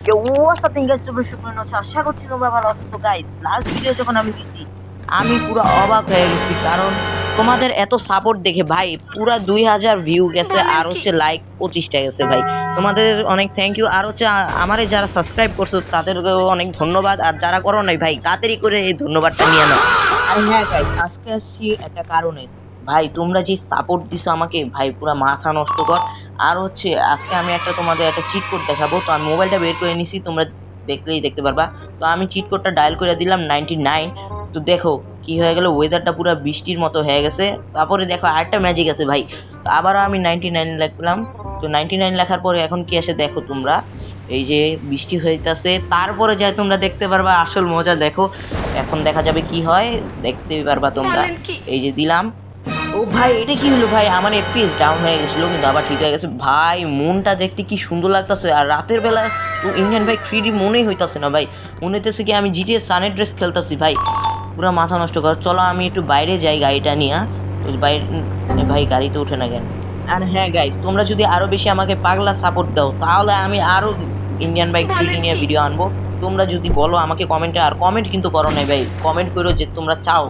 What's up guys, তোমরা শুকনো আছো, আশা করছি তোমরা ভালো আছো। তো গাইস, লাস্ট ভিডিও যখন আমি দিছি আমি পুরো অবাক হয়ে গেছি, কারণ তোমাদের এত সাপোর্ট দেখে ভাই পুরা 2000 ভিউ গেছে, আর হচ্ছে লাইক 25টা গেছে ভাই। তোমাদের অনেক থ্যাংক ইউ। আর হচ্ছে আমারে যারা সাবস্ক্রাইব করছো তাদেরকেও অনেক ধন্যবাদ, আর যারা করো নাই ভাই তাড়াতাড়ি করে এই ধন্যবাদটা নিয়ে নাও। আর হ্যাঁ গাইস, আজকে আসছি একটা কারণে। ভাই তোমরা যে সাপোর্ট দিছো আমাকে ভাই পুরা মাথা নষ্ট কর। আর হচ্ছে আজকে আমি তোমাদের একটা চিট কোড দেখাবো। তো আমি মোবাইলটা বের করে নিছি, তোমরা দেখলেই দেখতে পারবা। তো আমি চিট কোডটা ডায়াল করে দিলাম 99। তো দেখো কি হয়ে গেল, ওয়েদারটা পুরো বৃষ্টির মতো হয়ে গেছে। তারপরে দেখো আরেকটা ম্যাজিক আছে ভাই। তো আবারও আমি 99 লিখলাম। তো 99 লেখার পরে এখন কি আসে দেখো তোমরা, এই যে বৃষ্টি হইতাছে। তারপরে যাই তোমরা দেখতে পারবা আসল মজা। দেখো এখন দেখা যাবে কি হয়, দেখতেই পারবা তোমরা। এই যে দিলাম। ও ভাই এটা কি হলো ভাই, আমার এফপিএস ডাউন হয়ে গেছিল কিন্তু আবার ঠিক হয়ে গেছে ভাই। মনটা দেখতে কি সুন্দর লাগতেছে। আর রাতের বেলা তো ইন্ডিয়ান বাইক 3D মনেই হইতাছে না ভাই, মনে হইতেছে কি আমি জিটিএ সানের ড্রেস খেলতেছি ভাই। পুরো মাথা নষ্ট কর। চলো আমি একটু বাইরে যাই গাড়িটা নিয়ে। ওই বাইরে ভাই গাড়িতে উঠে না কেন। আর হ্যাঁ গাইস, তোমরা যদি আরো বেশি আমাকে পাগলা সাপোর্ট দাও তাহলে আমি আরো ইন্ডিয়ান বাইক 3D নিয়ে ভিডিও আনবো। তোমরা যদি বলো আমাকে কমেন্টে, আর কমেন্ট কিন্তু করো নাই ভাই, কমেন্ট করো যে তোমরা চাও,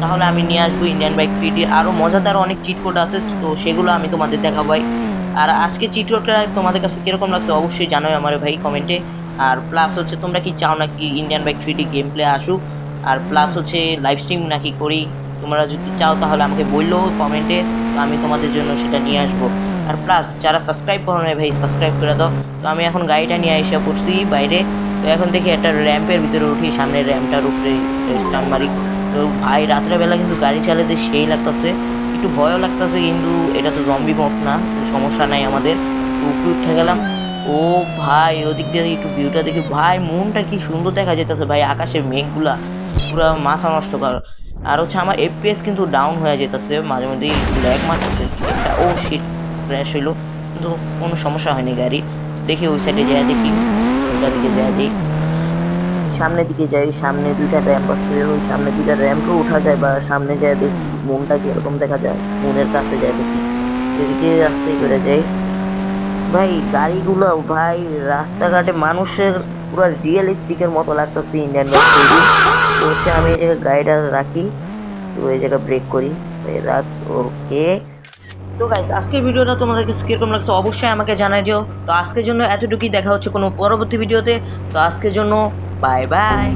তাহলে আমি নিয়ে আসবো ইন্ডিয়ান বাইক 3D। আরও মজাদার অনেক চিট কোড আছে, তো সেগুলো আমি তোমাদের দেখাবো ভাই। আর আজকে চিট কোডটা তোমাদের কাছে কীরকম লাগছে অবশ্যই জানাও আমার ভাই কমেন্টে। আর প্লাস হচ্ছে তোমরা কি চাও নাকি Indian bike 3D game play আসুক, আর প্লাস হচ্ছে লাইভ স্ট্রিম নাকি করি। তোমরা যদি চাও তাহলে আমাকে বললো কমেন্টে, তো আমি তোমাদের জন্য সেটা নিয়ে আসবো। আর প্লাস যারা সাবস্ক্রাইব করো না ভাই সাবস্ক্রাইব করে দাও। তো আমি এখন গাড়িটা নিয়ে এসে পড়ছি বাইরে। তো এখন দেখি একটা র্যাম্পের ভিতরে উঠি, সামনের র্যাম্পটার উপরে স্টান মারি। তো ভাই রাত্রেবেলা কিন্তু গাড়ি চালাতে সেই লাগতেছে, একটু ভয়ও লাগতেছে, কিন্তু এটা তো জম্বি মোড না, সমস্যা নাই আমাদের। উপরে উঠে গেলাম। ও ভাই ওদিক দিয়ে একটু ভিউটা দেখি ভাই, মনটা কি সুন্দর দেখা যেতেছে ভাই, আকাশের মেঘগুলা পুরো মাথা নষ্ট কর। আর হচ্ছে আমার এফপিএস কিন্তু ডাউন হয়ে যেতেছে, মাঝে মধ্যে ল্যাগ মারতেছে একটা। ও শিট, ক্র্যাশ হইলো, কিন্তু কোনো সমস্যা হয়নি গাড়ি। দেখি ওই সাইডে যায়, দেখি ওইটার দিকে যায়, যাই সামনের দিকে যাই। সামনে দুইটা র্যাম্প আছে, ওই সামনে দুইটা র্যাম্পও উঠা যায়, বা সামনে যায় দেখি মনটা কিরকম দেখা যায়, মনের কাছে যায় দেখি। এদিকে রাস্তায় করে যাই ভাই। গাড়িগুলো ভাই রাস্তাঘাটে মানুষের পুরো রিয়েলিস্টিকের মতো লাগতেছে ইন্ডিয়ান বাইক তৈরি। তো হচ্ছে আমি এই জায়গায় গাড়িটা রাখি, তো এই জায়গায় ব্রেক করি, রাখ। ওকে, তো গাইস আজকের ভিডিওটা তোমাদের কাছে কিরকম লাগছে অবশ্যই আমাকে জানাই দিও। তো আজকের জন্য এতটুকুই, দেখা হচ্ছে কোনো পরবর্তী ভিডিওতে। তো আজকের জন্য বাই বাই।